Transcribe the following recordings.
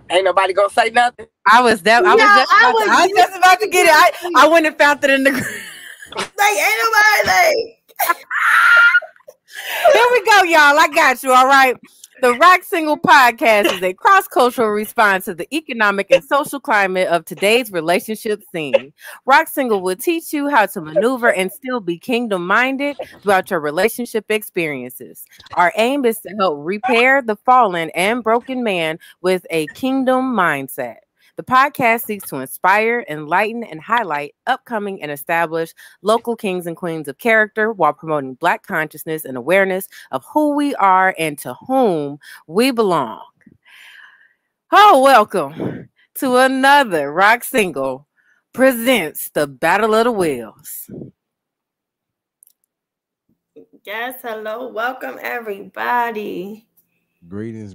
Ain't nobody gonna say nothing. I was just about to get it. I went and found it in the like ain't nobody like. Here we go, y'all. I got you. All right. The RockSingle podcast is a cross-cultural response to the economic and social climate of today's relationship scene. RockSingle will teach you how to maneuver and still be kingdom-minded throughout your relationship experiences. Our aim is to help repair the fallen and broken man with a kingdom mindset. The podcast seeks to inspire, enlighten, and highlight upcoming and established local kings and queens of character while promoting Black consciousness and awareness of who we are and to whom we belong. Oh, welcome to another RockSingle presents the Battle of the Wheels. Yes, hello. Welcome, everybody. Greetings.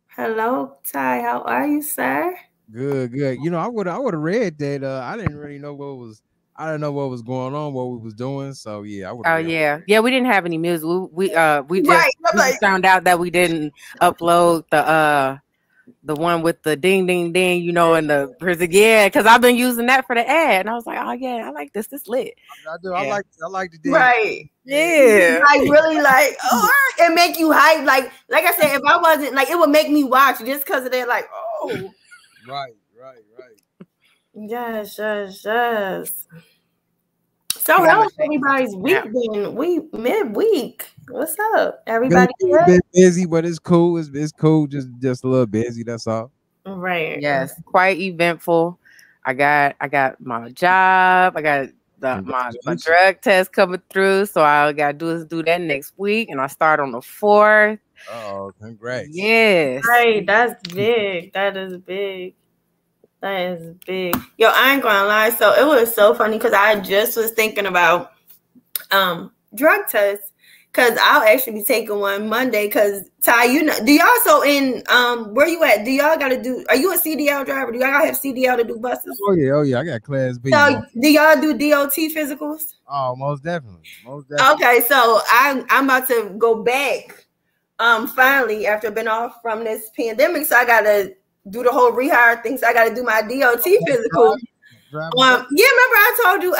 Hello, Ty. How are you, sir? Good. You know, I would have read that. I didn't really know I didn't know what was going on, what we was doing. So yeah, I would. Oh yeah. We didn't have any music. We just found out that we didn't upload the one with the ding ding ding, you know, in the prison. Yeah, because I've been using that for the ad, and I was like, oh yeah, I like this. This lit. I do. Yeah. I like the ding. Right. Yeah. Like really like it make you hype. Like I said, if I wasn't like it would make me watch just because of that, like, oh. Right. Yes. So how was everybody's week been? We midweek. What's up? Everybody been busy, but it's cool. It's cool. Just a little busy. That's all. Right. Yes. Quite eventful. I got my job. I got my drug test coming through. So all I gotta do is do that next week, and I start on the 4th. Oh, congrats. Yes. Right. That's big. That is big. Yo, I ain't gonna lie. So it was so funny because I just was thinking about drug tests because I'll actually be taking one Monday. Because Ty, you know, do y'all so in where you at? Do y'all gotta do? Are you a CDL driver? Do y'all gotta have CDL to do buses? Oh yeah. I got Class B. So do y'all do DOT physicals? Oh, most definitely. Okay, so I'm about to go back. Finally after I've been off from this pandemic, so I gotta do the whole rehire thing. So I got to do my DOT physical. Yeah, remember I told you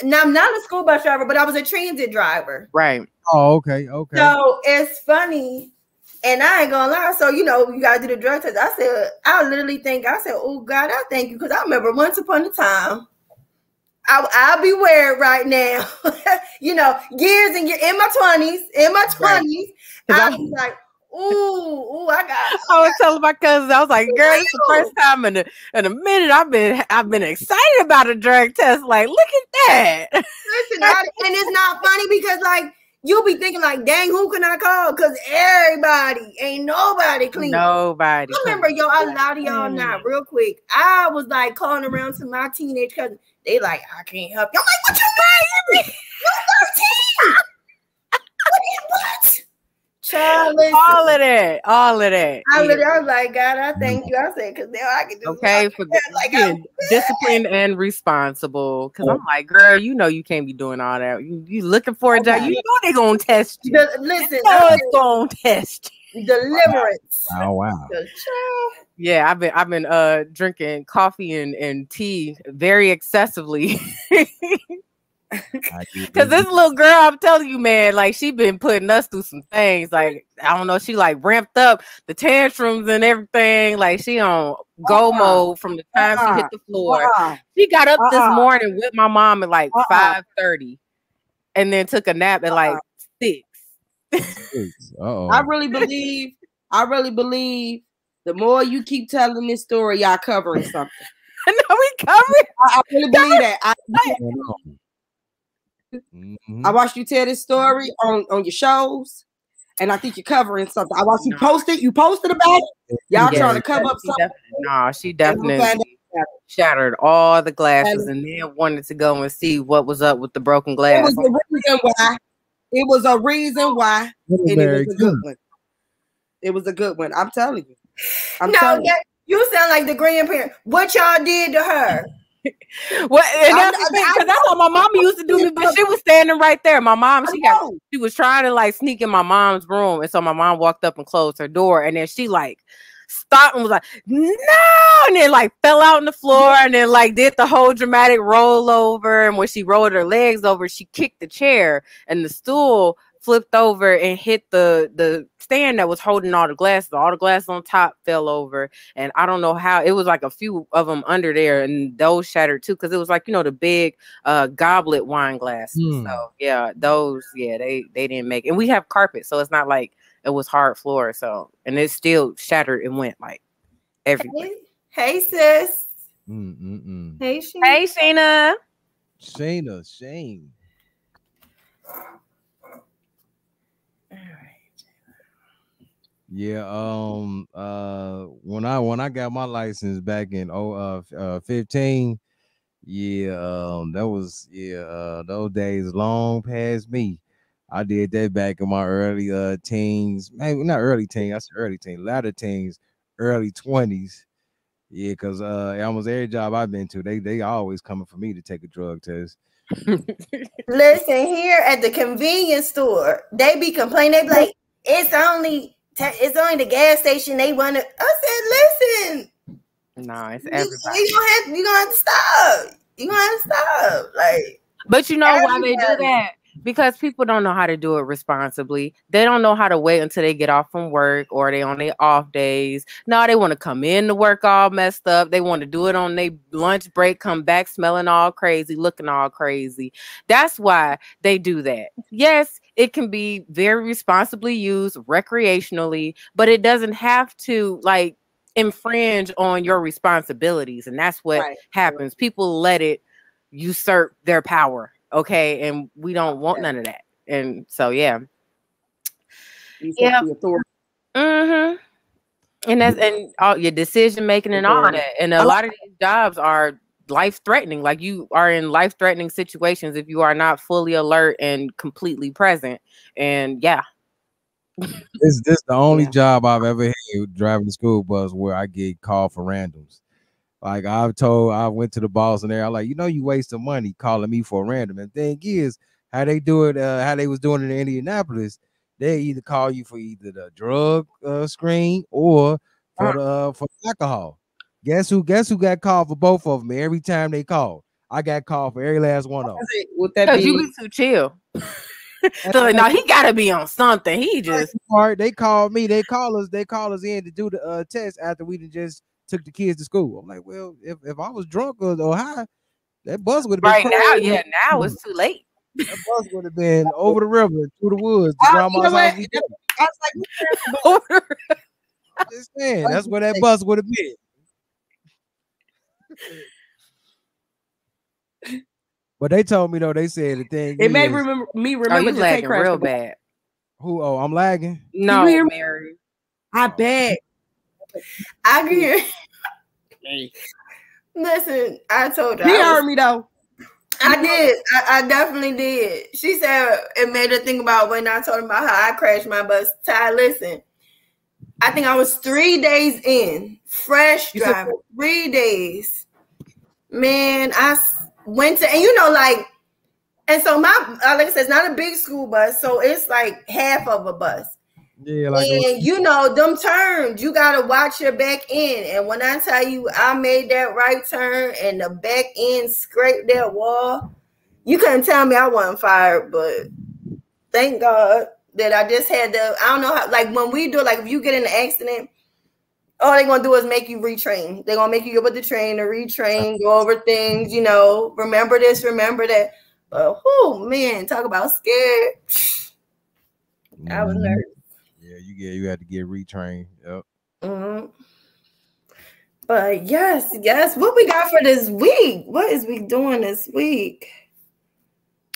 now I'm not a school bus driver, but I was a transit driver. Right. Oh, okay. So it's funny, and I ain't gonna lie. So you know, you gotta do the drug test. I said, oh God, I thank you, because I remember once upon a time. I'll be weird right now. You know, years and years in my 20s. Right. I was like, Ooh, I was telling my cousins, I was like, girl, it's the first time in a minute I've been excited about a drug test. Like, look at that. Listen, and it's not funny because like you'll be thinking like, dang, who can I call? Because ain't nobody clean. Nobody. I remember, I lie to y'all now real quick. I was like calling around to my teenage cousins. They like, I can't help you. I'm like, what you mean? You're 13. What? Child, all of that. I was like, God, I thank you. I said, because now I can do for being disciplined and responsible. Because I'm like, girl, you know you can't be doing all that. You looking for a job? You know they're gonna test you. Listen, it's gonna test you. Deliverance. Oh wow. Yeah, I've been drinking coffee and tea very excessively. Because this little girl, I'm telling you, man, like she been putting us through some things. Like, I don't know, she like ramped up the tantrums and everything. Like she on go mode from the time she hit the floor. She got up this morning with my mom at like 5:30 and then took a nap at like 6. I really believe the more you keep telling this story, y'all covering something. I know we covering. I really believe that. I watched you tell this story on your shows, and I think you're covering something. I watched you post it. You posted about it. Y'all trying to cover up something. She definitely shattered all the glasses and then wanted to go and see what was up with the broken glass. It was a reason why. And it was a good one. It was a good one. I'm telling you. You sound like the grandparent. What y'all did to her? Well, and because that's what my mama used to do, but she was standing right there. My mom, she was trying to like sneak in my mom's room, and so my mom walked up and closed her door, and then she like stopped and was like, no, and then like fell out on the floor and then like did the whole dramatic roll over. And when she rolled her legs over, she kicked the chair and the stool flipped over and hit the stand that was holding all the glasses. All the glasses on top fell over, and I don't know how. It was like a few of them under there, and those shattered too, because it was like, you know, the big goblet wine glasses. So yeah, those, yeah, they didn't make it. And we have carpet, so it's not like it was hard floor. So, and it still shattered and went like everywhere. Hey sis. Hey Sheena. Hey Sheena. Shane. Yeah, when I got my license back in 15, that was those days long past me. I did that back in my early teens, maybe not early teens, that's early teens, latter teens, early 20s. Yeah, because almost every job I've been to, they always coming for me to take a drug test. Listen, here at the convenience store, they be complaining, they be like, it's only the gas station. They want to. I said, listen. No, it's everybody. You gonna have to stop. You gonna have to stop. Like, but you know why they do that? Because people don't know how to do it responsibly. They don't know how to wait until they get off from work or they on their off days. No, they want to come in to work all messed up. They want to do it on their lunch break, come back smelling all crazy, looking all crazy. That's why they do that. Yes, it can be very responsibly used recreationally, but it doesn't have to like infringe on your responsibilities. And that's what happens. People let it usurp their power. Okay, and we don't want none of that. And so yeah. And that's and all your decision making and all that. And a lot of these jobs are life threatening. Like you are in life threatening situations if you are not fully alert and completely present. And yeah. This the only job I've ever had driving the school bus where I get called for randoms. Like I went to the boss and I'm like, you know, you wasting money calling me for a random. And the thing is, how they do it, how they was doing it in Indianapolis, they either call you for either the drug screen or for the alcohol. Guess who got called for both of them every time they called? I got called for every last one of them. Because you be too chill. So like, no, he gotta be on something. He just they called me. They call us in to do the test after we just took the kids to school. I'm like, well, if I was drunk or high, that bus would have been right now. Yeah, now it's too late. That bus would have been over the river, through the woods, to grandma's house. I was like, just saying, that's where that bus would have been. But they told me though, they said the thing. It made me remember you lagging real bad. Who? Oh, I'm lagging. No, Mary. I bet. I can hear. Listen, I told her. He heard me though. I did. I definitely did. She said it made her think about when I told her about how I crashed my bus. Ty, listen. I think I was 3 days in, fresh driving, 3 days. Man, I went to, and you know, like, and so my, like I said, it's not a big school bus, so it's like half of a bus. Yeah, like, and you know, them turns, you gotta watch your back end. And when I tell you I made that right turn and the back end scraped that wall, you couldn't tell me I wasn't fired. But thank God that I just had to, I don't know how, like when we do, like if you get in an accident, all they're gonna do is make you retrain. They're gonna make you go with the trainer, retrain, go over things, you know, remember this, remember that. But oh man, talk about scared. I was nervous. Yeah, you had to get retrained. Yep. Mm-hmm. But yes. What we got for this week? What is we doing this week?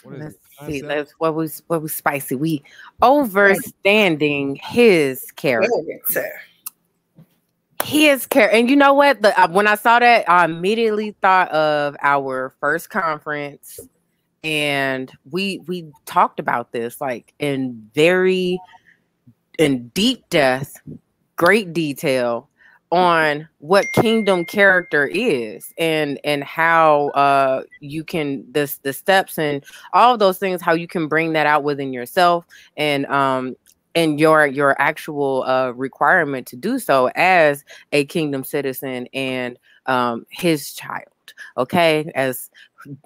Let's see. What was spicy? We overstanding his character. His character. And you know what? When I saw that, I immediately thought of our first conference, and we talked about this like in deep depth, great detail on what kingdom character is and how you can the steps and all of those things, how you can bring that out within yourself. And and your actual requirement to do so as a kingdom citizen and his child. Okay, as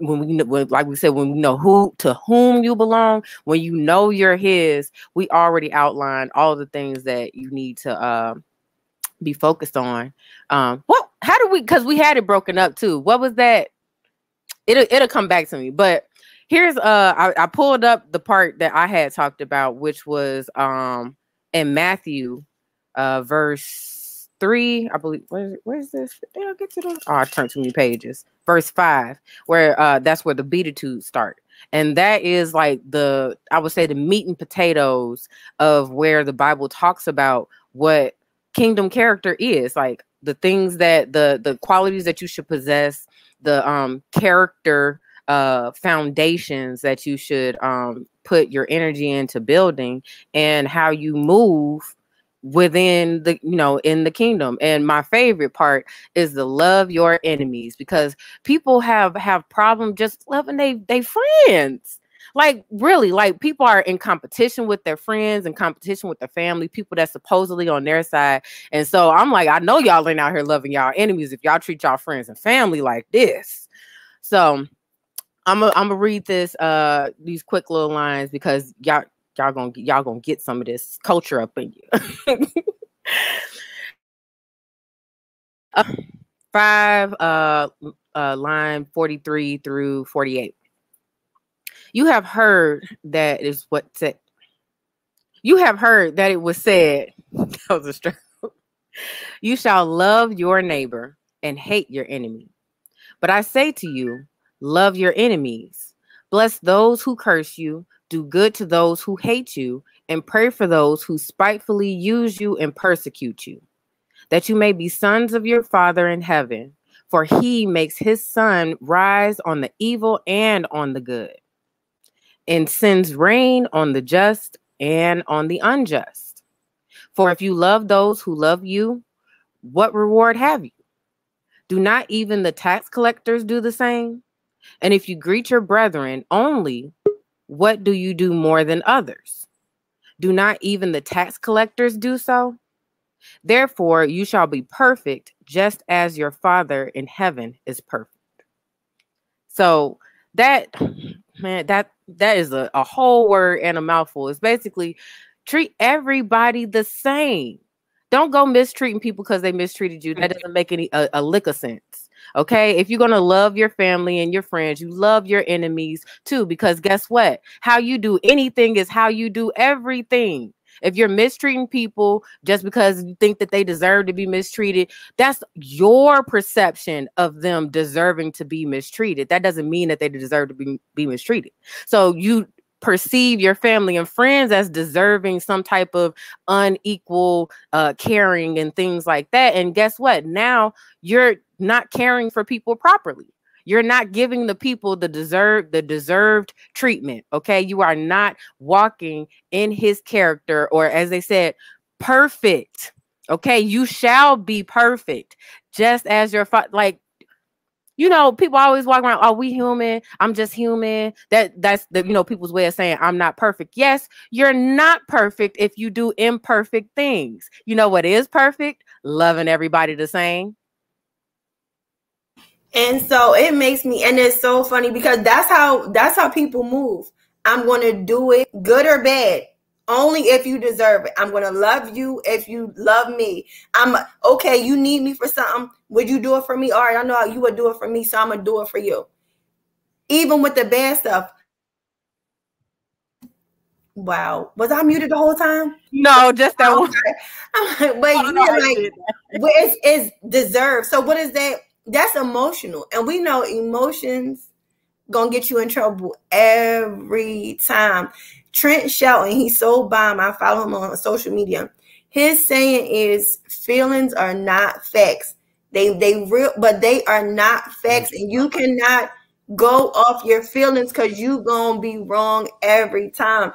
like we said, when we know to whom you belong, when you know you're his, we already outlined all the things that you need to be focused on. Well, how do we? Because we had it broken up too. What was that? It'll come back to me. But here's I pulled up the part that I had talked about, which was in Matthew verse 3, I believe. Where's this? Did I get to this? Oh, I turned too many pages. Verse 5, where that's where the Beatitudes start. And that is like I would say the meat and potatoes of where the Bible talks about what kingdom character is, like the things that the qualities that you should possess, the character foundations that you should put your energy into building, and how you move within the in the kingdom. And my favorite part is the love your enemies, because people have problem just loving they friends. Like, really, like, people are in competition with their friends and competition with their family, people that's supposedly on their side. And so I'm like, I know y'all ain't out here loving y'all enemies if y'all treat y'all friends and family like this. So I'm gonna read these quick little lines, because y'all gonna get some of this culture up in you. 5 line 43 through 48. You have heard that is what said. You have heard that it was said. That was a struggle. You shall love your neighbor and hate your enemy. But I say to you, love your enemies. Bless those who curse you. Do good to those who hate you, and pray for those who spitefully use you and persecute you, that you may be sons of your Father in heaven. For he makes his sun rise on the evil and on the good, and sends rain on the just and on the unjust. For if you love those who love you, what reward have you? Do not even the tax collectors do the same? And if you greet your brethren only, what do you do more than others? Do not even the tax collectors do so? Therefore, you shall be perfect, just as your Father in heaven is perfect. So that is a whole word and a mouthful. It's basically treat everybody the same. Don't go mistreating people because they mistreated you. That doesn't make a lick of sense. Okay, if you're gonna love your family and your friends, you love your enemies too, because guess what? How you do anything is how you do everything. If you're mistreating people just because you think that they deserve to be mistreated, that's your perception of them deserving to be mistreated. That doesn't mean that they deserve to be mistreated. So you perceive your family and friends as deserving some type of unequal caring and things like that. And guess what? Now you're not caring for people properly. You're not giving the people the deserved treatment. Okay. You are not walking in his character, or as they said, perfect. Okay. You shall be perfect, just as your father. Like, people always walk around, oh, we human. I'm just human. That's the, people's way of saying I'm not perfect. Yes, you're not perfect if you do imperfect things. You know what is perfect? Loving everybody the same. And so it makes me, and it's so funny because that's how people move. I'm going to do it, good or bad, only if you deserve it. I'm going to love you if you love me. Okay, you need me for something. Would you do it for me? All right, I know how you would do it for me, so I'm going to do it for you. Even with the bad stuff. Wow. Was I muted the whole time? No, just that one. I'm like, it's deserved. So what is that? That's emotional. And we know emotions gonna get you in trouble every time. Trent Shelton, he's so bomb. I follow him on social media. His saying is, feelings are not facts. They real, but they are not facts. And you cannot go off your feelings because you gonna be wrong every time.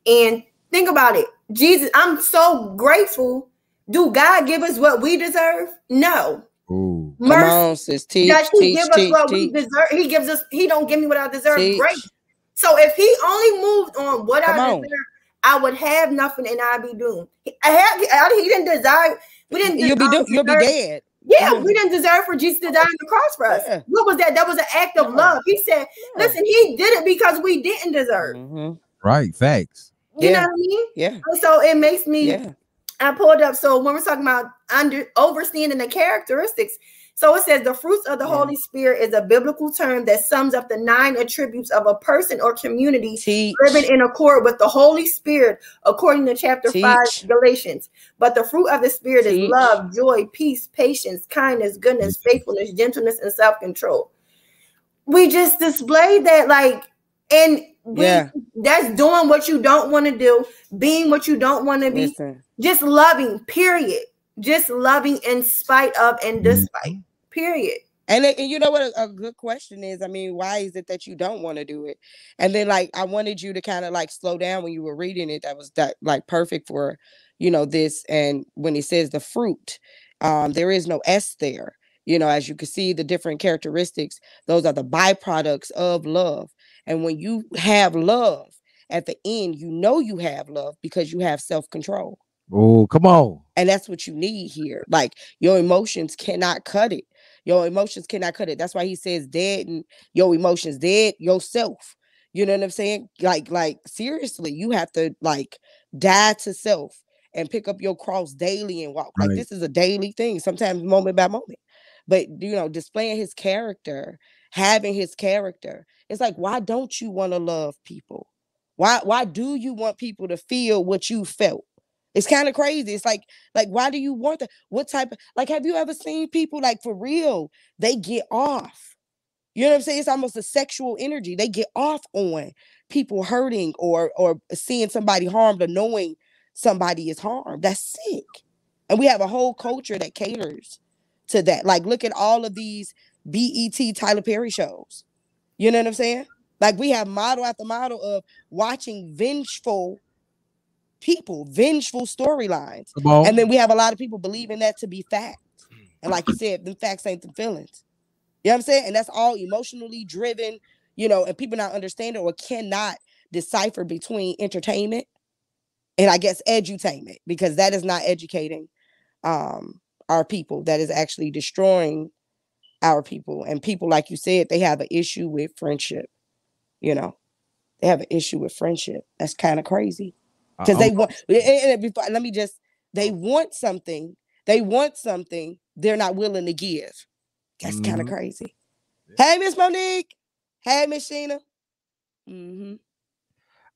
And think about it. Jesus, I'm so grateful. Do God give us what we deserve? No. Ooh. Mercy. Come on, sis. Teach, does he give us what we deserve? He gives us, he don't give me what I deserve. Great. So if he only moved on what I deserve, I would have nothing and I'd be doomed. He didn't desire. We didn't. You'll be dead. Yeah, we didn't deserve for Jesus to die on the cross for us. Yeah. What was that? That was an act of love. He said, listen, he did it because we didn't deserve. Right, facts. You know what I mean? Yeah. And so it makes me, I pulled up. So when we're talking about overstanding the characteristics, so it says the fruits of the Holy Spirit is a biblical term that sums up the 9 attributes of a person or community living in accord with the Holy Spirit, according to chapter 5, Galatians. But the fruit of the Spirit is love, joy, peace, patience, kindness, goodness, faithfulness, gentleness, and self-control. We just displayed that, like, and that's doing what you don't want to do, being what you don't want to be, just loving, period. Just loving in spite of and despite, period. And you know what a good question is? I mean, why is it that you don't want to do it? And then, like, I wanted you to kind of like slow down when you were reading it. That was like perfect for, this. And when he says the fruit, there is no S there. As you can see, the different characteristics, those are the byproducts of love. And when you have love at the end, you have love because you have self-control. Oh, come on. And that's what you need here. Like, your emotions cannot cut it. Your emotions cannot cut it. That's why he says dead and your emotions, dead yourself. You know what I'm saying? Like seriously, you have to like die to self and pick up your cross daily and walk. Like, this is a daily thing, sometimes moment by moment. But, displaying his character, having his character. It's like, why don't you want to love people? Why do you want people to feel what you felt? It's kind of crazy. It's like, why do you want that? What type of, like, have you ever seen people, like, for real, they get off? You know what I'm saying? It's almost a sexual energy. They get off on people hurting or seeing somebody harmed or knowing somebody is harmed. That's sick. And we have a whole culture that caters to that. Like, look at all of these BET Tyler Perry shows. You know what I'm saying? Like, we have model after model of watching vengeful people, vengeful storylines. And then we have a lot of people believing that to be fact. And like you said, them facts ain't the feelings. You know what I'm saying? And that's all emotionally driven, and people not understanding or cannot decipher between entertainment and, I guess, edutainment, because that is not educating our people. That is actually destroying our people. And people, like you said, they have an issue with friendship. They have an issue with friendship. That's kind of crazy. Because they want, they want something. They want something they're not willing to give. That's kind of crazy. Hey, Miss Monique. Hey, Miss Sheena.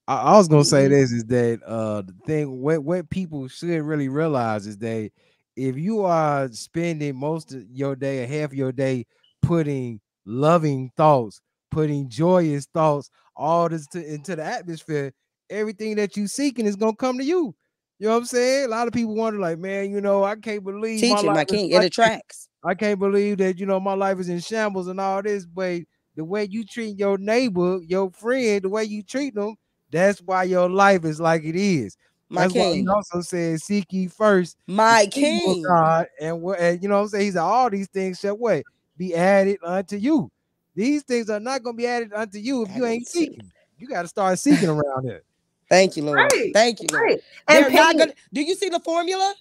I was gonna say this is that the thing what people should really realize is that if you are spending most of your day or half your day putting loving thoughts, putting joyous thoughts, all this into the atmosphere, everything that you seeking is gonna come to you. You know what I'm saying? A lot of people wonder, like, man, I can't believe my king. It attracts. I can't believe that my life is in shambles and all this, but the way you treat your neighbor, your friend, the way you treat them, that's why your life is like it is. That's why he also says, "Seek ye first, my king, God," and what I'm saying. He said, "All these things shall what be added unto you." These things are not going to be added unto you if you ain't seeking. You got to start seeking around here. Thank you, Lord. Right. Thank you, Lord. Right. They're not gonna. Do you see the formula?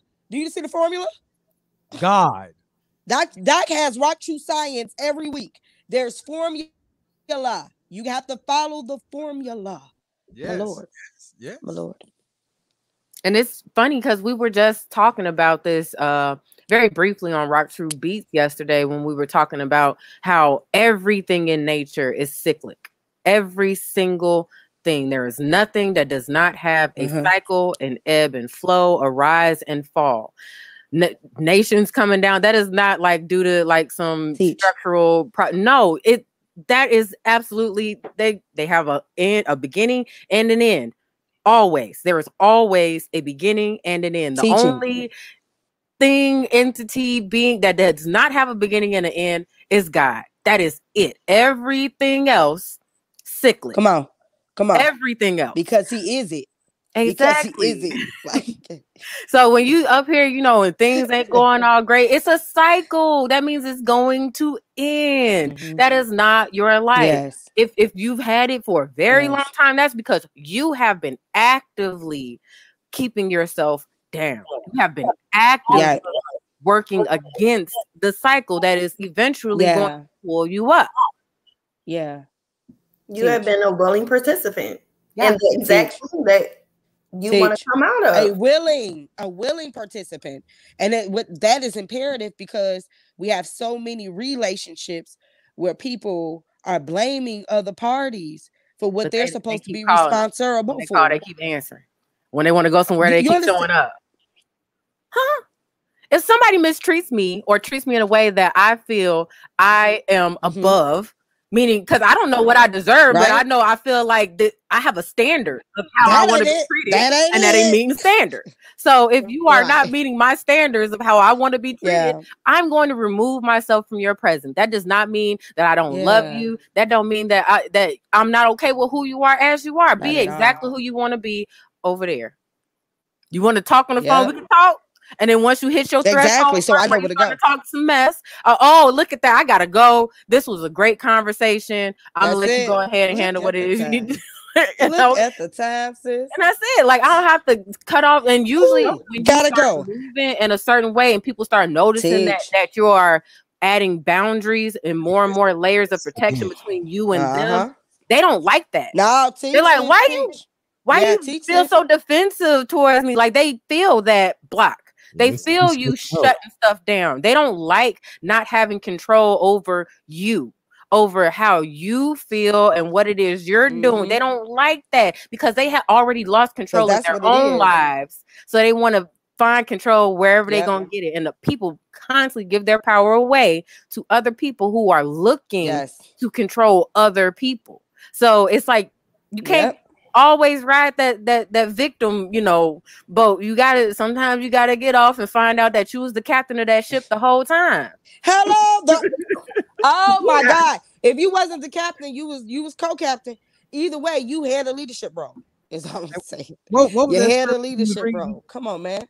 God. Doc has Rock True Science every week. There's formula. You have to follow the formula. Yes. My Lord. Yes. My Lord. And it's funny because we were just talking about this very briefly on Rock True Beats yesterday when we were talking about how everything in nature is cyclic. Every single thing. There is nothing that does not have a cycle, an ebb and flow, a rise and fall. Nations coming down, that is not like due to like some structural no, that is absolutely they have a beginning and an end. Always. There is always a beginning and an end. The only entity being that does not have a beginning and an end is God. That is it. Everything else cyclic. Come on. Everything else. Because he is it. Exactly. Because he is it. So when you up here, you know, and things ain't going all great, it's a cycle. That means it's going to end. That is not your life. Yes. If you've had it for a very long time, that's because you have been actively keeping yourself down. You have been actively working against the cycle that is eventually going to pull you up. Yeah. You have been a willing participant. And the exact thing that you want to come out of. A willing participant. And that is imperative because we have so many relationships where people are blaming other parties for what they're supposed to be responsible for. They keep answering. When they want to go somewhere, they keep showing up. Huh? If somebody mistreats me or treats me in a way that I feel I am above, meaning because I don't know what I deserve, but I know I feel like that I have a standard of how I want to be treated, and that ain't meeting standard. So if you are not meeting my standards of how I want to be treated, I'm going to remove myself from your presence. That does not mean that I don't love you. That don't mean that I'm not okay with who you are as you are. Be exactly who you want to be over there. You want to talk on the phone? We can talk. And then once you hit your threshold, so I know where to go. Talk some mess. Oh, look at that! I gotta go. This was a great conversation. I'm gonna let you go ahead and handle what it is you need to do. Look at the time, sis. And that's it. Like I don't have to cut off. And usually, when you gotta go moving in a certain way, and people start noticing that you are adding boundaries and more layers of protection between you and them, they don't like that. No, they're like, why do you feel so defensive towards me? Like they feel that block. They feel you shutting stuff down. They don't like not having control over you, over how you feel and what it is you're doing. They don't like that because they have already lost control of their own lives. So they want to find control wherever they're going to get it. And the people constantly give their power away to other people who are looking to control other people. So it's like you can't always ride that victim, boat. Sometimes you gotta get off and find out that you was the captain of that ship the whole time. Hello. Oh my God. If you wasn't the captain, you was co-captain. Either way, you had a leadership role. Is all I'm saying. You had a leadership role. Come on, man.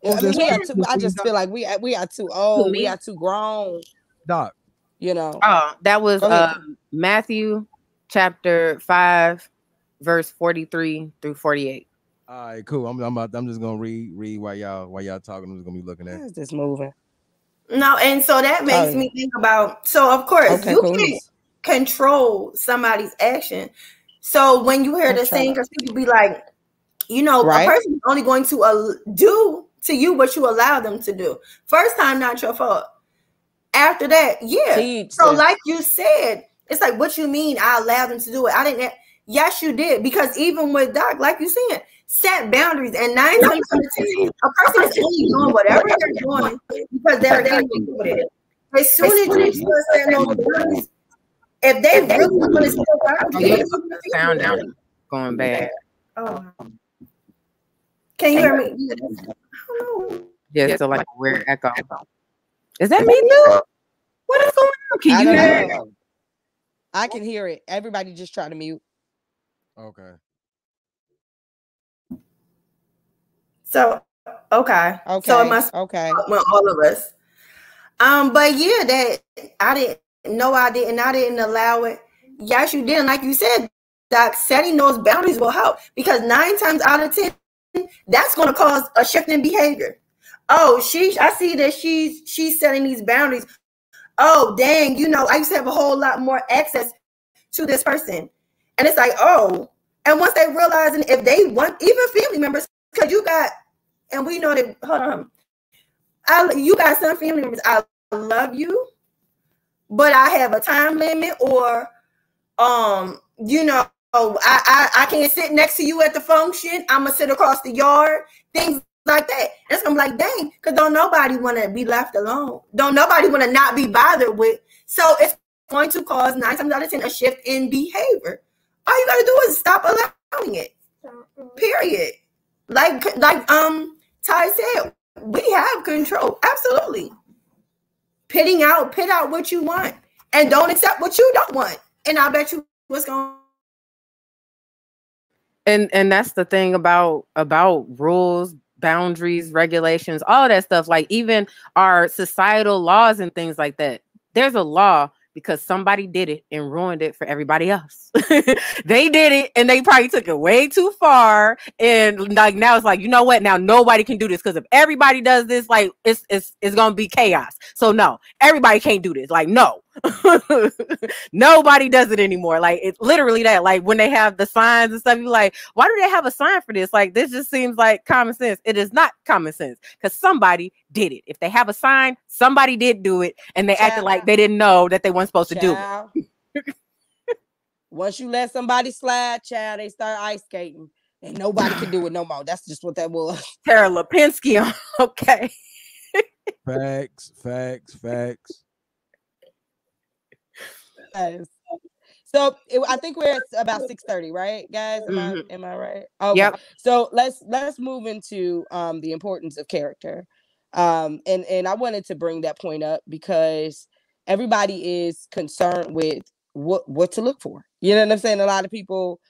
I mean, I just feel like we are too old. We are too grown. Doc. That was Matthew chapter 5. Verse 43 through 48. All right, cool. I'm just gonna read while y'all talking. I'm just gonna be looking at. Is this moving? No, and so that makes me think about. So of course you can't control somebody's action. So when you hear the saying, because people be like, a person is only going to do to you what you allow them to do. First time, not your fault. After that, So like you said, it's like, what you mean? I allowed them to do it. I didn't. Yes, you did. Because even with Doc, like you said, set boundaries. And 9 times out of 10, a person is only doing whatever they're doing because they're getting with it. As soon as you start setting those boundaries, if they really want to set boundaries, sound down going bad. Oh, can you hear me? I don't know. Yeah, so like a weird echo. Is that me too? What is going on? Can you hear it? I can hear it. Everybody just try to mute. Okay. So So it must with all of us. But yeah, that I didn't allow it. Yes, you did. And like you said, Doc, setting those boundaries will help because 9 times out of 10, that's going to cause a shift in behavior. Oh, I see that she's setting these boundaries. Oh, dang, I used to have a whole lot more access to this person. And it's like, oh, and once they realize, and if they want, even family members, because and we know that, hold on, you got some family members, I love you, but I have a time limit, or, I can't sit next to you at the function. I'm going to sit across the yard, things like that. And it's going to be like, dang, because don't nobody want to be left alone. Don't nobody want to not be bothered with. So it's going to cause 9 times out of 10 a shift in behavior. All you got to do is stop allowing it. Period. Like Ty said, we have control. Absolutely. Pit out what you want and don't accept what you don't want. And I bet you what's going on. And that's the thing about rules boundaries, regulations, all of that stuff. Like even our societal laws and things like that. There's a law because somebody did it and ruined it for everybody else. They did it and they probably took it way too far. And like now it's like, you know what? Now nobody can do this because if everybody does this, like it's gonna be chaos. So no, everybody can't do this. Like no. Nobody does it anymore. Like it's literally that. Like when they have the signs and stuff, you're like, why do they have a sign for this? Like this just seems like common sense. It is not common sense because somebody did it. If they have a sign, somebody did do it, and they acted like they didn't know that they weren't supposed to do it. Once you let somebody slide, child, they start ice skating, and nobody can do it no more. That's just what that was. Tara Lipinski. Okay. Facts. So I think we're at about 6:30, right, guys? Am I right? Okay. Yep. So let's move into the importance of character. And I wanted to bring that point up because everybody is concerned with what to look for. You know what I'm saying? A lot of people,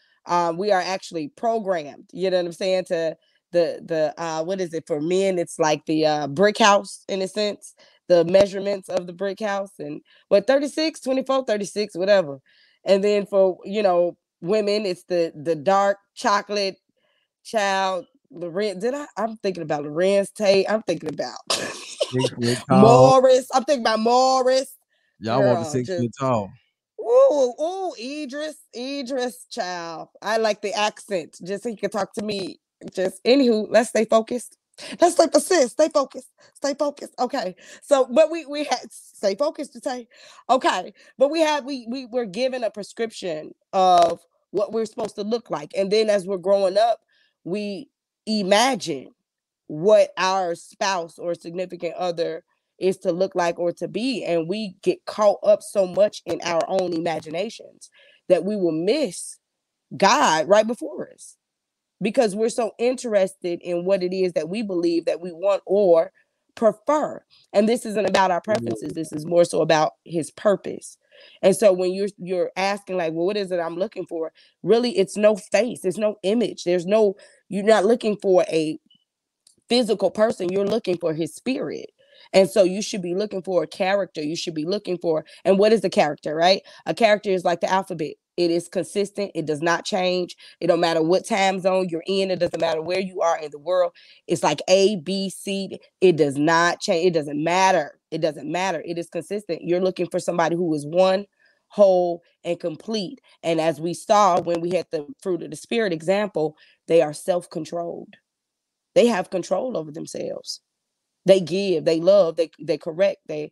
we are actually programmed, you know what I'm saying, to the what is it for men? It's like the brick house in a sense, the measurements of the brick house, and what 36, 24, 36, whatever. And then for women, it's the dark chocolate child. Lorenz, I'm thinking about Lorenz Tate. I'm thinking about Morris. I'm thinking about Morris. Y'all want the 6 foot tall. Ooh, Idris, child. I like the accent. Just so he can talk to me. Just anywho, let's stay focused. Let's stay persist. Stay focused. Okay. So, but we had stay focused to say, okay. But we were given a prescription of what we're supposed to look like, and then as we're growing up, we imagine what our spouse or significant other is to look like or to be, and we get caught up so much in our own imaginations that we will miss God right before us because we're so interested in what it is that we believe that we want or prefer. And this isn't about our preferences. This is more so about his purpose. And so when you're asking like, well, what is it I'm looking for? Really, it's no face. It's no image. You're not looking for a physical person. You're looking for his spirit. And so you should be looking for a character. You should be looking for, and what is the character, right? A character is like the alphabet. It is consistent. It does not change. It don't matter what time zone you're in. It doesn't matter where you are in the world. It's like A, B, C. It does not change. It doesn't matter. It is consistent. You're looking for somebody who is one, whole, and complete. And as we saw when we had the fruit of the spirit example, they are self-controlled. They have control over themselves. They give, they love, they correct, they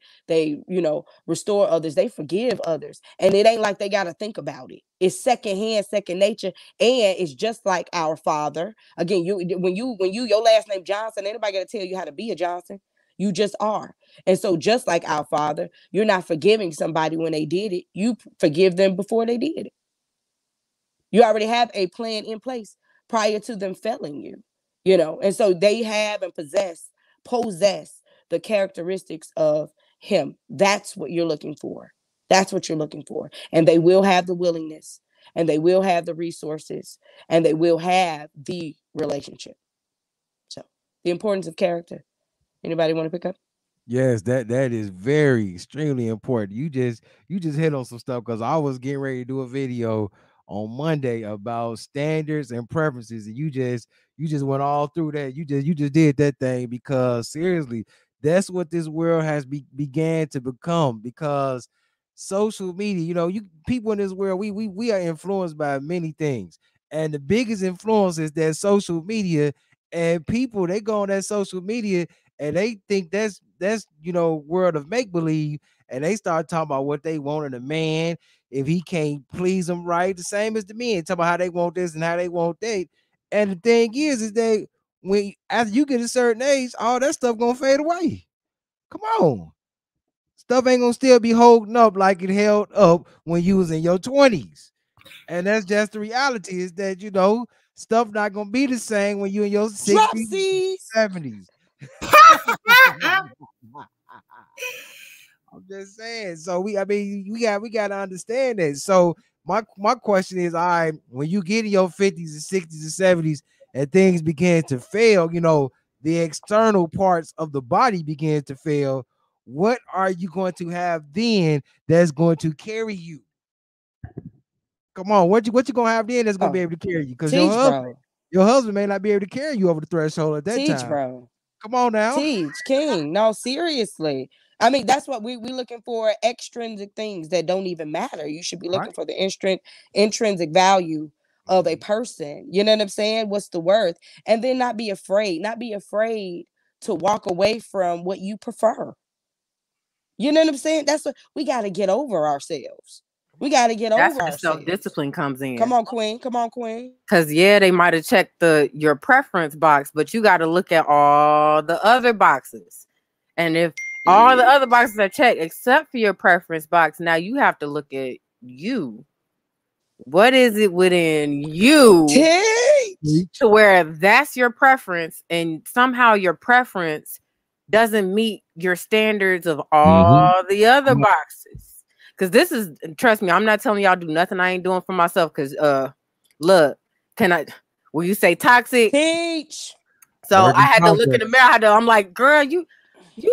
restore others, they forgive others. And it ain't like they got to think about it. It's secondhand, second nature. And it's just like our Father. Again, when your last name Johnson, anybody got to tell you how to be a Johnson? You just are. And so just like our Father, you're not forgiving somebody when they did it. You forgive them before they did it. You already have a plan in place prior to them failing you, and so they have and possess the characteristics of him. That's what you're looking for. And they will have the willingness, and they will have the resources, and they will have the relationship. So the importance of character. Anybody want to pick up? Yes, that is very extremely important. You just hit on some stuff because I was getting ready to do a video on Monday about standards and preferences, and you just went all through that. You just did that thing because seriously, that's what this world has began to become. Because social media, people in this world, we are influenced by many things, and the biggest influence is that social media. And people, they go on that social media and they think that's world of make believe, and they start talking about what they want in a man. If he can't please them right, the same as the men, talk about how they want this and how they want that. And the thing is that when after you get a certain age, all that stuff gonna fade away. Come on, stuff ain't gonna still be holding up like it held up when you was in your 20s. And that's just the reality, is that stuff not gonna be the same when you in your 60s, 70s. I'm just saying. So we got to understand that. So my question is, all right, when you get in your 50s and 60s and 70s and things begin to fail, the external parts of the body begin to fail, what are you going to have then that's going to carry you? Come on, what you gonna have then that's gonna be able to carry you? Because your husband may not be able to carry you over the threshold at that time. Bro. Come on now. Teach, King. No, seriously. I mean, that's what we looking for, extrinsic things that don't even matter. You should be looking for the intrinsic value of a person. You know what I'm saying? What's the worth? And then not be afraid to walk away from what you prefer. You know what I'm saying? That's what we got to get over ourselves. We got to get over ourselves. Self-discipline comes in. Come on, Queen. Come on, Queen. Because they might have checked your preference box, but you got to look at all the other boxes. And if all the other boxes are checked except for your preference box, now you have to look at you. What is it within you to where that's your preference, and somehow your preference doesn't meet your standards of all the other boxes? Because this is, trust me, I'm not telling y'all do nothing I ain't doing for myself. Because look, will you say toxic? Teach. So I had to look in the mirror. I'm like, girl, you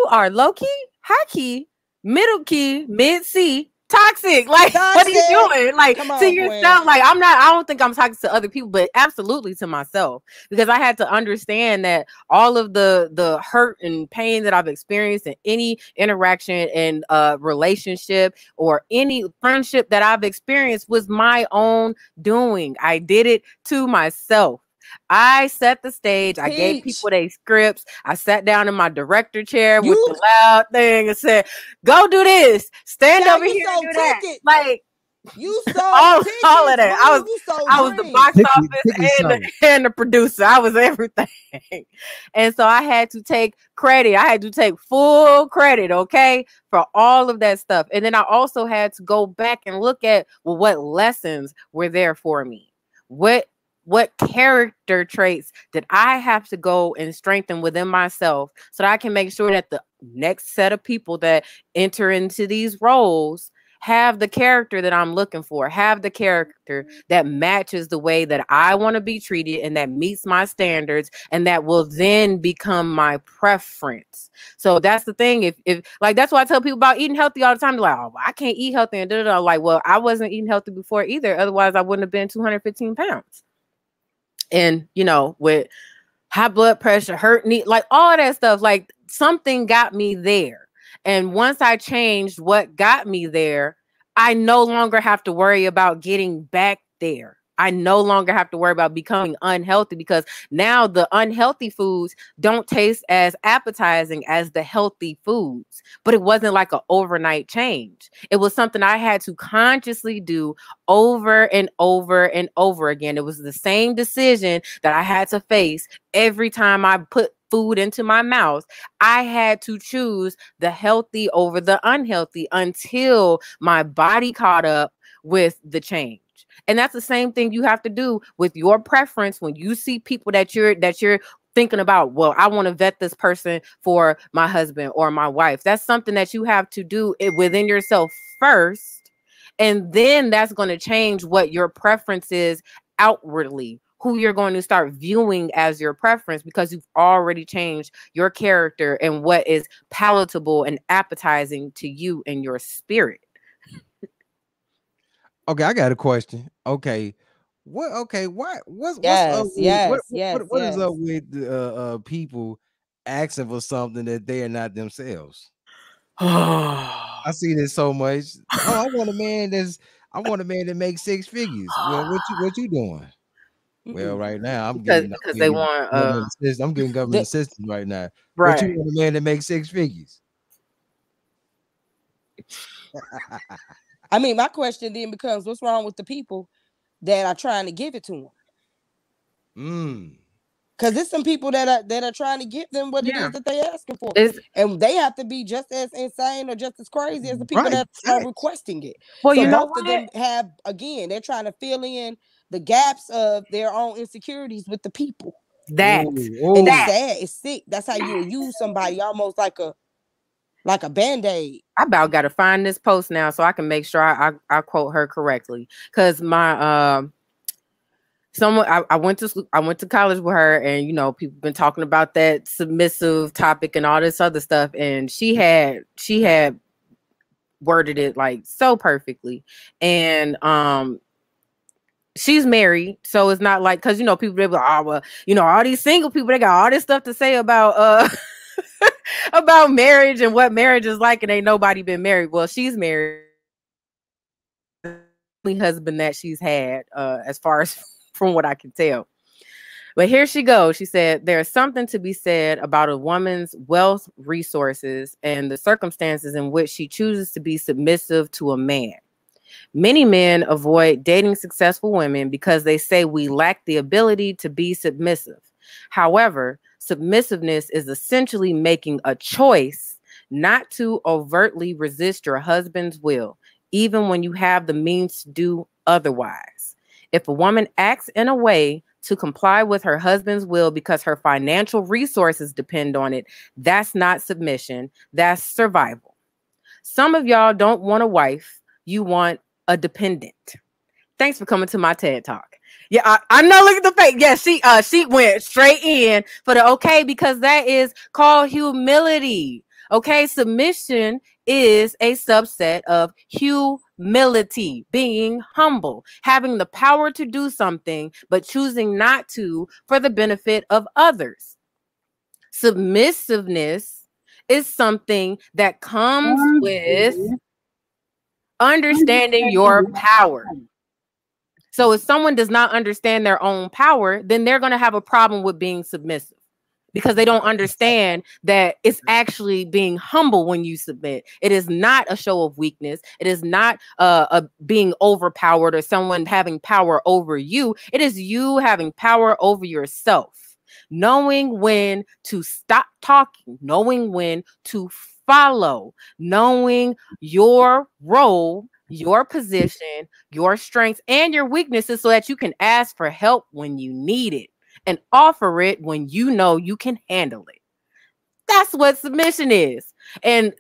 are low key, high key, middle key, mid C, toxic. Like, what are you doing? Like, to yourself. Like, I don't think I'm toxic to other people, but absolutely to myself, because I had to understand that all of the hurt and pain that I've experienced in any interaction and relationship or any friendship that I've experienced was my own doing. I did it to myself. I set the stage. I gave people their scripts. I sat down in my director chair with the loud thing and said, "Go do this. Stand over here and do that." Like, you saw all of that. I was the box office and the producer. I was everything. And so I had to take credit. I had to take full credit, okay, for all of that stuff. And then I also had to go back and look at, well, what lessons were there for me? What character traits did I have to go and strengthen within myself so that I can make sure that the next set of people that enter into these roles have the character that I'm looking for, have the character that matches the way that I want to be treated and that meets my standards, and that will then become my preference. So that's the thing. If like, that's why I tell people about eating healthy all the time. They're like, oh, I can't eat healthy. And da-da-da. Like, well, I wasn't eating healthy before either. Otherwise I wouldn't have been 215 pounds. And, with high blood pressure, hurt knee, like all of that stuff, like something got me there. And once I changed what got me there, I no longer have to worry about getting back there. I no longer have to worry about becoming unhealthy, because now the unhealthy foods don't taste as appetizing as the healthy foods. But it wasn't like an overnight change. It was something I had to consciously do over and over and over again. It was the same decision that I had to face every time I put food into my mouth. I had to choose the healthy over the unhealthy until my body caught up with the change. And that's the same thing you have to do with your preference when you see people that you're thinking about. Well, I want to vet this person for my husband or my wife. That's something that you have to do within yourself first. And then that's going to change what your preference is outwardly, who you're going to start viewing as your preference, because you've already changed your character and what is palatable and appetizing to you and your spirit. Okay, I got a question. Okay, what's up with people asking for something that they are not themselves? I see this so much. Oh, I want a man that makes six figures. Well, what you doing? Well, right now I'm getting government assistance right now. Right. But you want a man that makes six figures? I mean, my question then becomes, what's wrong with the people that are trying to give it to them? Because there's some people that are trying to give them what it is that they're asking for, and they have to be just as insane or just as crazy as the people that are requesting it. Well, so both of them have, again, they're trying to fill in the gaps of their own insecurities with the people. And it's sad. It's sick. That's how you use somebody almost like a Band-Aid. I about got to find this post now so I can make sure I quote her correctly. Because my I went to college with her, and you know, people been talking about that submissive topic and all this other stuff, and she had worded it like so perfectly. And she's married, so it's not like, because you know, people be like, oh well, you know, all these single people, they got all this stuff to say about about marriage and what marriage is like, and ain't nobody been married. Well, she's married. Only husband that she's had, as far as from what I can tell. But here she goes. She said, there's something to be said about a woman's wealth, resources, and the circumstances in which she chooses to be submissive to a man. Many men avoid dating successful women because they say we lack the ability to be submissive. However, submissiveness is essentially making a choice not to overtly resist your husband's will, even when you have the means to do otherwise. If a woman acts in a way to comply with her husband's will because her financial resources depend on it, that's not submission, that's survival. Some of y'all don't want a wife, you want a dependent. Thanks for coming to my TED Talk. Yeah, I know, look at the face. Yeah, she went straight in for the okay, because that is called humility. Okay, submission is a subset of humility, being humble, having the power to do something, but choosing not to for the benefit of others. Submissiveness is something that comes with understanding your power. So if someone does not understand their own power, then they're going to have a problem with being submissive, because they don't understand that it's actually being humble when you submit. It is not a show of weakness. It is not a being overpowered or someone having power over you. It is you having power over yourself, knowing when to stop talking, knowing when to follow, knowing your role, your position, your strengths, and your weaknesses, so that you can ask for help when you need it and offer it when you know you can handle it. That's what submission is. And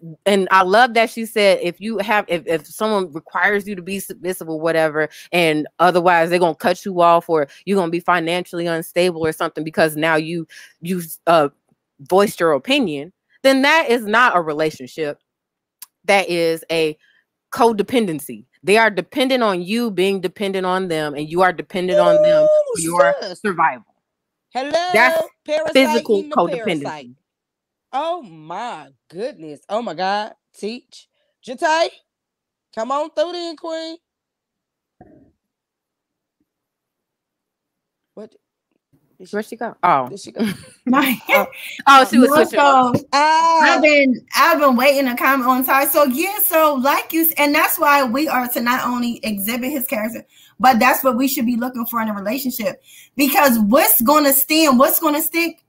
I love that she said, if someone requires you to be submissive or whatever, and otherwise they're gonna cut you off, or you're gonna be financially unstable or something because now you voiced your opinion, then that is not a relationship. That is a codependency. They are dependent on you being dependent on them, and you are dependent on them for your survival. Hello, that's parasite physical codependency. Parasite. Oh my goodness. Oh my God. Teach. Jate, come on through then, Queen. What? Where'd she go? Oh, did she go? She was switching. I've been waiting to comment on time. So yeah, so like you, and that's why we are to not only exhibit his character, but that's what we should be looking for in a relationship. Because what's going to stand, what's going to stick,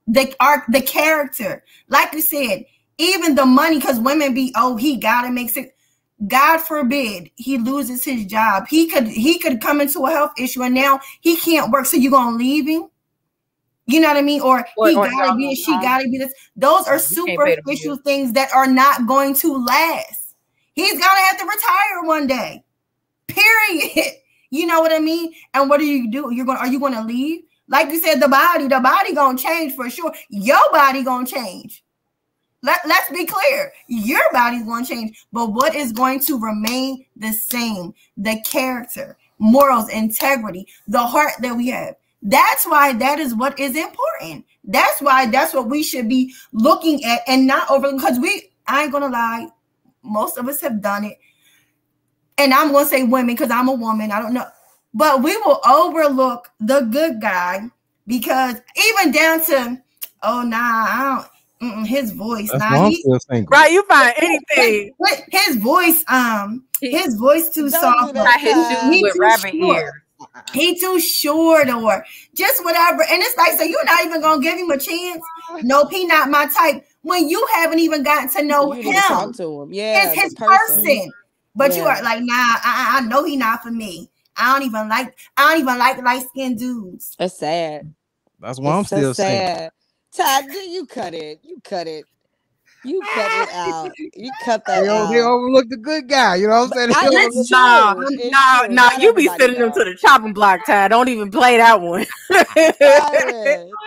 the character. Like you said, even the money, because women be, oh, he gotta make it. God forbid he loses his job. He could come into a health issue and now he can't work. So you gonna leave him? You know what I mean? Or he gotta be, she gotta be this. Those are superficial things that are not going to last. He's gonna have to retire one day. Period. You know what I mean? And what do? Are you gonna leave? Like you said, the body gonna change for sure. Your body gonna change. Let's be clear. Your body's gonna change. But what is going to remain the same? The character, morals, integrity, the heart that we have. That's why that is what is important. That's what we should be looking at and not overlooking. Because I ain't gonna lie, most of us have done it. And I'm gonna say women because I'm a woman. I don't know. But we will overlook the good guy because even down to, oh, nah, I don't, his voice. Right, you find anything. His voice too soft. His shoes with rabbit ears. He too short or just whatever. And it's like, so you're not even going to give him a chance? Nope, he not my type. When you haven't even gotten to know him. Talk to him. Yeah, it's his person. But you are like, nah, I know he not for me. I don't even like light-skinned dudes. That's sad. That's why I'm still saying. Todd, you cut it. You cut it. You cut it out. You cut that They out. overlook the good guy. You know what I'm saying? It's true. Nah. Not You be everybody, sending them to the chopping block, Ty. Don't even play that one.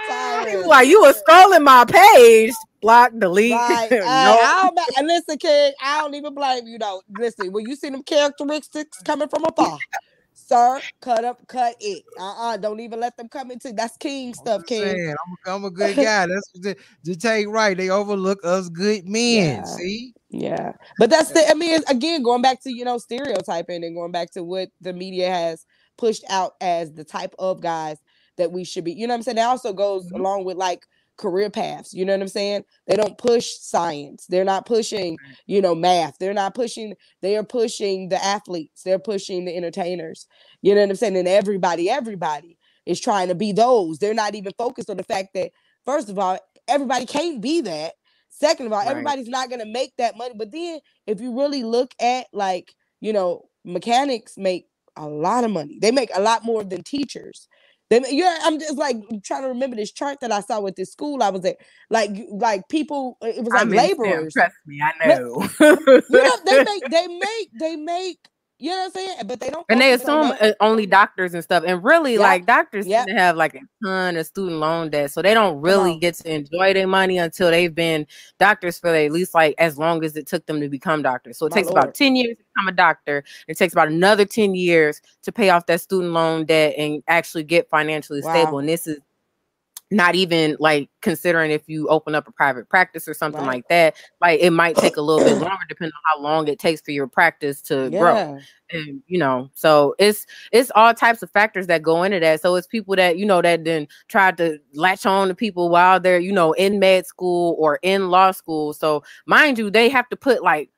Tyrant. Like, you were scrolling my page. Block, delete. Right. No. And listen, King, I don't even blame you, though. Listen, when you see them characteristics coming from afar, sir, cut it. Don't even let them come into. That's King stuff, King. Saying, I'm a good guy. That's just take right. They overlook us good men. Yeah. See? Yeah. But that's again, going back to, stereotyping and going back to what the media has pushed out as the type of guys that we should be. You know what I'm saying? That also goes along with like career paths. You know what I'm saying? They don't push science. They're not pushing, math. They are pushing the athletes. They're pushing the entertainers. You know what I'm saying? And everybody is trying to be those. They're not even focused on the fact that, first of all, everybody can't be that. Second of all, everybody's not going to make that money. But then if you really look at mechanics make a lot of money. They make a lot more than teachers. I'm just like trying to remember this chart that I saw with this school I was at. Like people, it was like laborers. Trust me, I know. They make. You know what I'm saying? But they don't. And they assume only doctors and stuff. And really, like, doctors tend to have like a ton of student loan debt. So they don't really get to enjoy their money until they've been doctors for at least like as long as it took them to become doctors. So it takes about 10 years to become a doctor. It takes about another 10 years to pay off that student loan debt and actually get financially stable. And this is not even like considering if you open up a private practice or something like that. Like, it might take a little bit longer depending on how long it takes for your practice to grow. And so it's all types of factors that go into that. So it's people that that then try to latch on to people while they're in med school or in law school. So mind you, they have to put like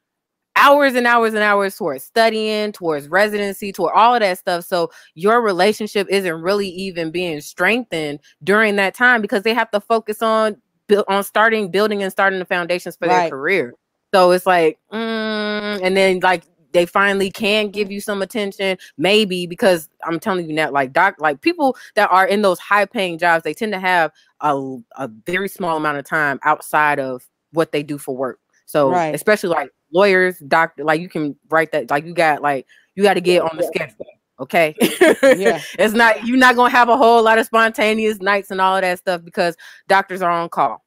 hours and hours and hours towards studying, towards residency, toward all of that stuff. So your relationship isn't really even being strengthened during that time because they have to focus on building and starting the foundations for their career. So it's like, and then like they finally can give you some attention, maybe, because I'm telling you now, like people that are in those high paying jobs, they tend to have a very small amount of time outside of what they do for work. So especially like lawyers, doctor, like you can write that, like you got to get on the schedule. Okay. It's not, you're not going to have a whole lot of spontaneous nights and all of that stuff because doctors are on call.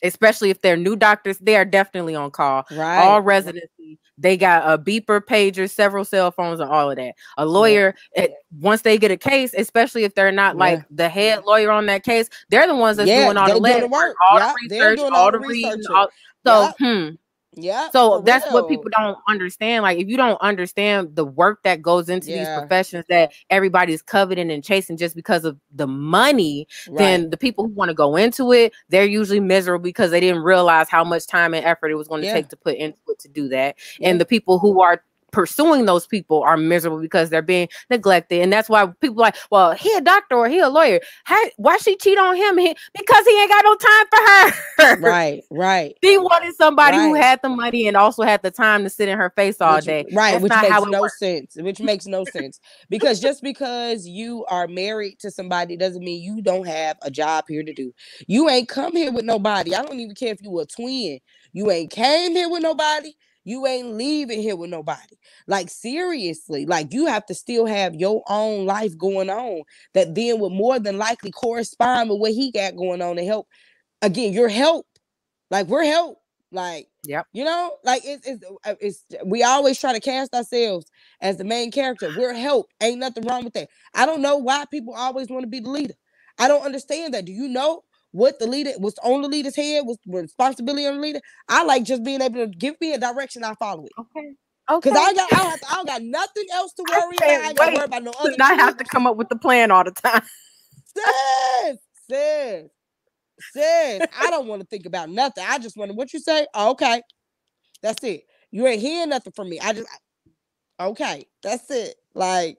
Especially if they're new doctors, they are definitely on call. All residency, they got a beeper, pager, several cell phones, and all of that. A lawyer, once they get a case, especially if they're not like the head lawyer on that case, they're the ones that's doing all the legwork, all the research, all the reading. So that's what people don't understand. Like, if you don't understand the work that goes into these professions that everybody's coveting and chasing just because of the money, then the people who want to go into it, they're usually miserable because they didn't realize how much time and effort it was going to take to put into it to do that. And the people who are pursuing those people are miserable because they're being neglected. And that's why people are like, well, he a doctor or he a lawyer. Why she cheat on him? Because he ain't got no time for her. Right. She wanted somebody who had the money and also had the time to sit in her face all day. Which makes no sense. Because just because you are married to somebody doesn't mean you don't have a job here to do. You ain't come here with nobody. I don't even care if you were a twin. You ain't came here with nobody. You ain't leaving here with nobody. Like, seriously, like, you have to still have your own life going on that then would more than likely correspond with what he got going on to help. Again, your help. Like, we're help. Like, like it's we always try to cast ourselves as the main character. We're help. Ain't nothing wrong with that. I don't know why people always want to be the leader. I don't understand that. Do you know what the leader was on the leader's head, was responsibility on the leader? I like just being able to give me a direction, I follow it. Okay. Because I don't got nothing else to worry about. I ain't got to worry about no other. Not have to come up with the plan all the time. Sis, I don't want to think about nothing. I just want to, what you say? Oh, okay. That's it. You ain't hearing nothing from me. Okay. That's it. Like,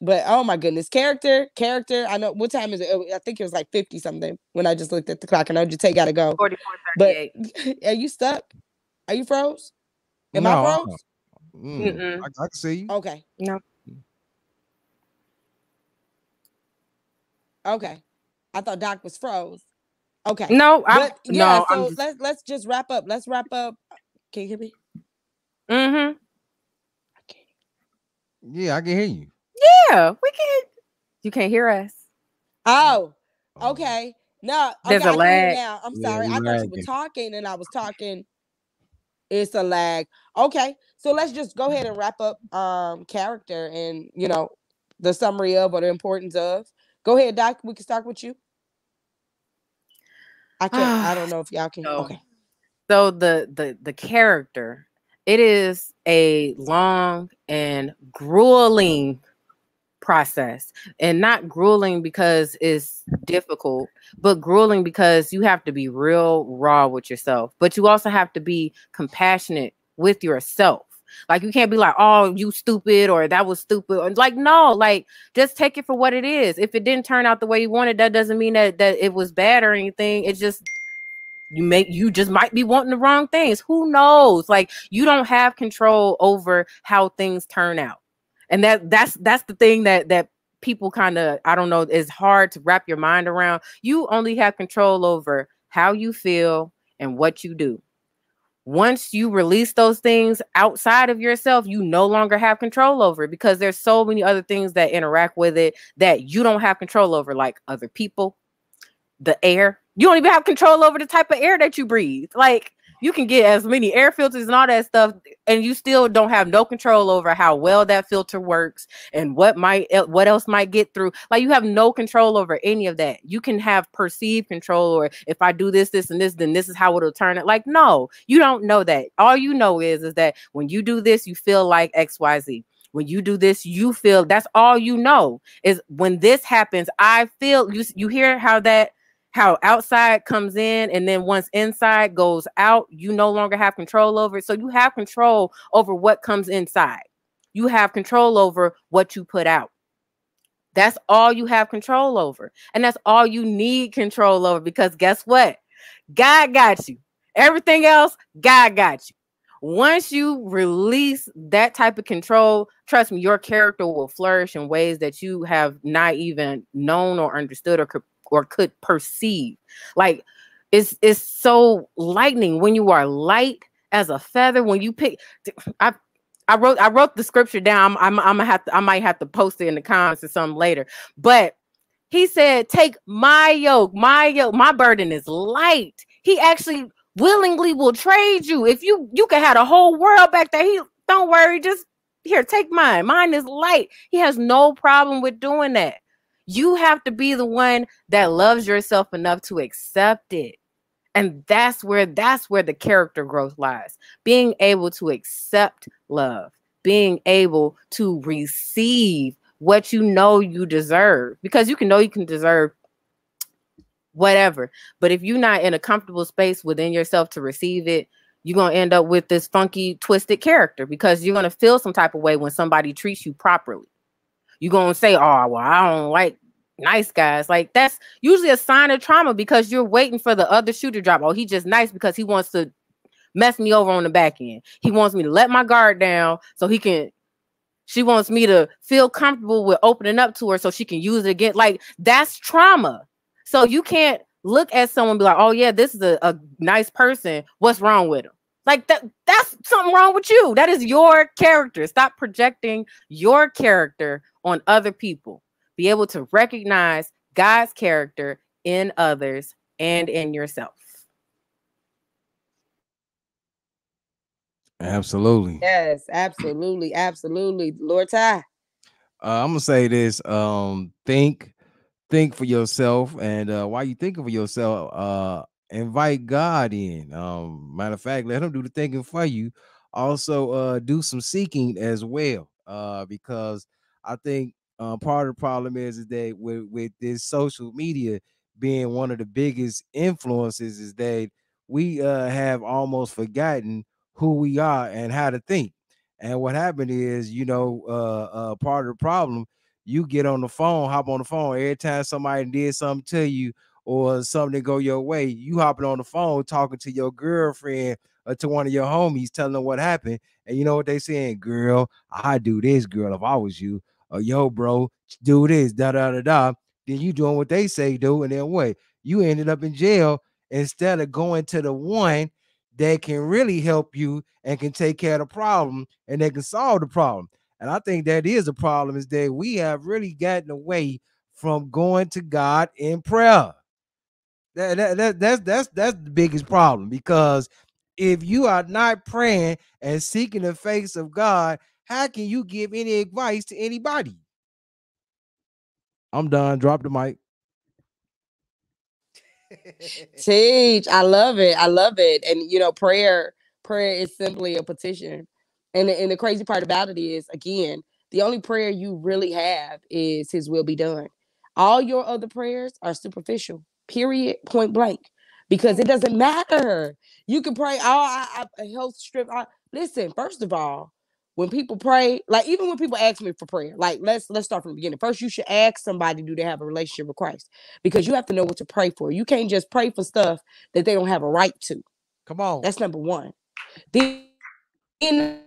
but oh my goodness, character. I know, what time is it? I think it was like 50 something when I just looked at the clock. And I just gotta go. 44:38. But are you stuck? Are you froze? Am I froze? I can see you. Okay. No. Okay. I thought Doc was froze. Okay. No, so let's just wrap up. Let's wrap up. Can you hear me? Mm-hmm. Yeah, I can hear you. Yeah, we can. You can't hear us. Oh, okay. No, There's okay, a I can hear lag. now. I'm Yeah, sorry. we I thought you were lagging. talking and I was talking. It's a lag. Okay, so let's just go ahead and wrap up character and the summary of or the importance of. Go ahead, Doc. We can start with you. I don't know if y'all can. Okay. So the character, it is a long and grueling process, and not grueling because it's difficult, but grueling because you have to be real raw with yourself, but you also have to be compassionate with yourself. Like, you can't be like, oh, you stupid, or that was stupid. Or like, no, like, just take it for what it is. If it didn't turn out the way you wanted, that doesn't mean that it was bad or anything. It's just you just might be wanting the wrong things. Who knows? Like, you don't have control over how things turn out. And that's the thing that people kind of, I don't know, is hard to wrap your mind around. You only have control over how you feel and what you do. Once you release those things outside of yourself, you no longer have control over it, because there's so many other things that interact with it that you don't have control over, like other people, the air. You don't even have control over the type of air that you breathe. Like, you can get as many air filters and all that stuff, and you still don't have no control over how well that filter works and what else might get through. Like, you have no control over any of that. You can have perceived control, or if I do this, this, and this, then this is how it'll turn it. Like, no, you don't know that. All you know is that when you do this, you feel like XYZ. When you do this, you feel, that's all you know, is when this happens, I feel. You hear how outside comes in, and then once inside goes out, you no longer have control over it. So you have control over what comes inside. You have control over what you put out. That's all you have control over. And that's all you need control over, because guess what? God got you. Everything else, God got you. Once you release that type of control, trust me, your character will flourish in ways that you have not even known or understood or could perceive. Like, it's so lightning when you are light as a feather. When you pick, I wrote the scripture down. I might have to post it in the comments or something later. But he said, "Take my yoke. My burden is light." He actually willingly will trade you. If you can have the whole world back there, he don't worry. Just here, take mine. Mine is light. He has no problem with doing that. You have to be the one that loves yourself enough to accept it. And that's where the character growth lies. Being able to accept love, being able to receive what you know you deserve, because you can deserve whatever. But if you're not in a comfortable space within yourself to receive it, you're going to end up with this funky, twisted character, because you're going to feel some type of way when somebody treats you properly. You're going to say, oh, well, I don't like nice guys. Like, that's usually a sign of trauma, because you're waiting for the other shoe to drop. Oh, he just nice because he wants to mess me over on the back end. He wants me to let my guard down so she wants me to feel comfortable with opening up to her so she can use it again. Like, that's trauma. So you can't look at someone and be like, oh yeah, this is a nice person. What's wrong with him? Like, that's something wrong with you. That is your character. Stop projecting your character on other people. Be able to recognize God's character in others and in yourself. Absolutely. Yes, absolutely, absolutely. Lord Ty. I'm gonna say this. Think for yourself, and while you thinking for yourself, invite God in. Matter of fact, let him do the thinking for you. Also, do some seeking as well, because I think part of the problem is that with this social media being one of the biggest influences, is that we have almost forgotten who we are and how to think. And what happened is, part of the problem, you get on the phone, hop on the phone every time somebody did something to you or something go your way. You hopping on the phone talking to your girlfriend or to one of your homies, telling them what happened. And you know what they saying? Girl, I do this, girl, if I was you. Or yo, bro, do this, da da da da. Then you doing what they say do, and then what? you ended up in jail instead of going to the one that can really help you and can take care of the problem and they can solve the problem. And I think that is a problem, is that we have really gotten away from going to God in prayer. That's the biggest problem, because if you are not praying and seeking the face of God, how can you give any advice to anybody? I'm done. Drop the mic. Teach. I love it. I love it. And prayer is simply a petition. And the crazy part about it is, again, the only prayer you really have is his will be done. All your other prayers are superficial. Period. Point blank. Because it doesn't matter. You can pray, a health strip. Listen, first of all, when people pray, like even when people ask me for prayer, like let's start from the beginning. First, you should ask somebody, do they have a relationship with Christ? Because you have to know what to pray for. You can't just pray for stuff that they don't have a right to. Come on. That's number one. Then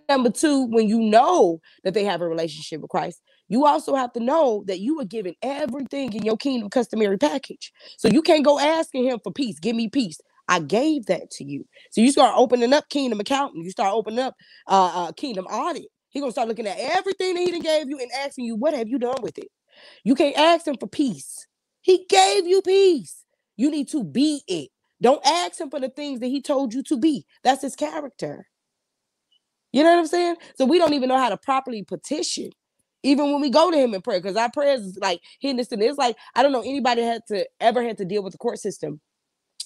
number two, when you know that they have a relationship with Christ, you also have to know that you are given everything in your kingdom customary package. So you can't go asking him for peace. Give me peace. I gave that to you. So you start opening up kingdom accounting. You start opening up kingdom audit. He's going to start looking at everything that he done gave you and asking you, what have you done with it? You can't ask him for peace. He gave you peace. You need to be it. Don't ask him for the things that he told you to be. That's his character. You know what I'm saying? So we don't even know how to properly petition, even when we go to him in prayer, because our prayers is like hitting this. It's like, I don't know anybody ever had to deal with the court system.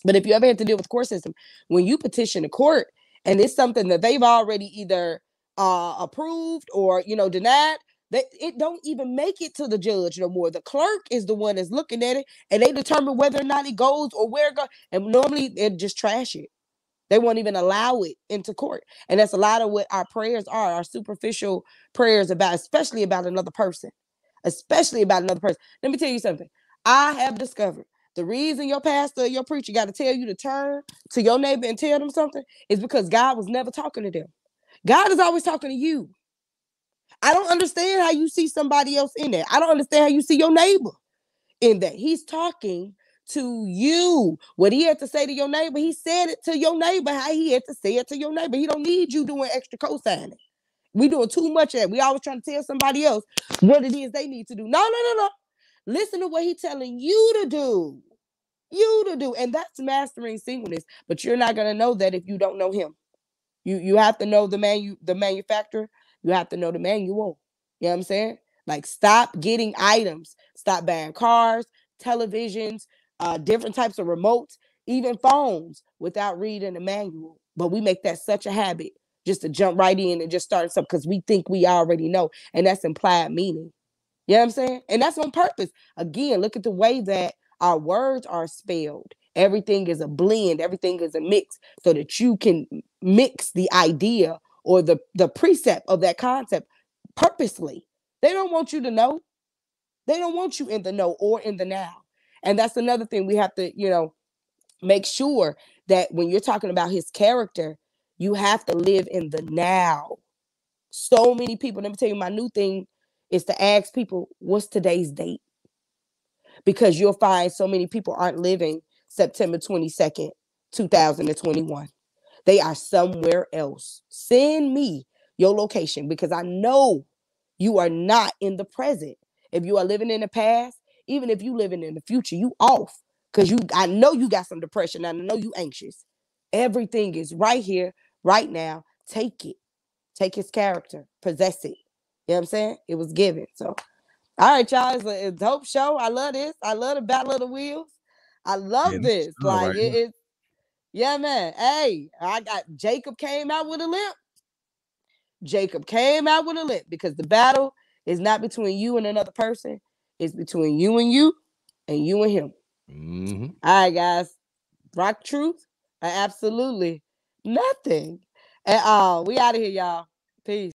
But if you ever had to deal with the court system, when you petition the court and it's something that they've already either approved or denied, it don't even make it to the judge no more. The clerk is the one that's looking at it, and they determine whether or not it goes or where it goes. And normally they just trash it. They won't even allow it into court. And that's a lot of what our prayers are, our superficial prayers about, especially about another person. Especially about another person. Let me tell you something. I have discovered the reason your pastor or your preacher got to tell you to turn to your neighbor and tell them something is because God was never talking to them. God is always talking to you. I don't understand how you see somebody else in there. I don't understand how you see your neighbor in that. He's talking to you. What he had to say to your neighbor, he said it to your neighbor how he had to say it to your neighbor. He don't need you doing extra co-signing. We doing too much of that. We always trying to tell somebody else what it is they need to do. No. Listen to what he's telling you to do. And that's mastering singleness. But you're not going to know that if you don't know him. You have to know the manufacturer. You have to know the manual. You know what I'm saying? Like, stop getting items. Stop buying cars, televisions, different types of remotes, even phones without reading the manual. But we make that such a habit just to jump right in and just start something because we think we already know. And that's implied meaning. You know what I'm saying? And that's on purpose. Again, look at the way that our words are spelled. Everything is a blend. Everything is a mix so that you can mix the idea or the precept of that concept purposely. They don't want you to know. They don't want you in the know or in the now. And that's another thing we have to, make sure that when you're talking about his character, you have to live in the now. So many people, let me tell you, my new thing is to ask people, what's today's date? Because you'll find so many people aren't living September 22nd, 2021. They are somewhere else. Send me your location because I know you are not in the present. If you are living in the past, even if you living in the future, you off. Because I know you got some depression. I know you anxious. Everything is right here, right now. Take it. Take his character. Possess it. You know what I'm saying? It was given. So, all right, y'all. It's a dope show. I love this. I love the Battle of the Wheels. I love this. Like, it's yeah, man. Hey, I got Jacob came out with a limp. Because the battle is not between you and another person. It's between you and him. Mm-hmm. All right, guys. Rock truth? Absolutely nothing at all. We out of here, y'all. Peace.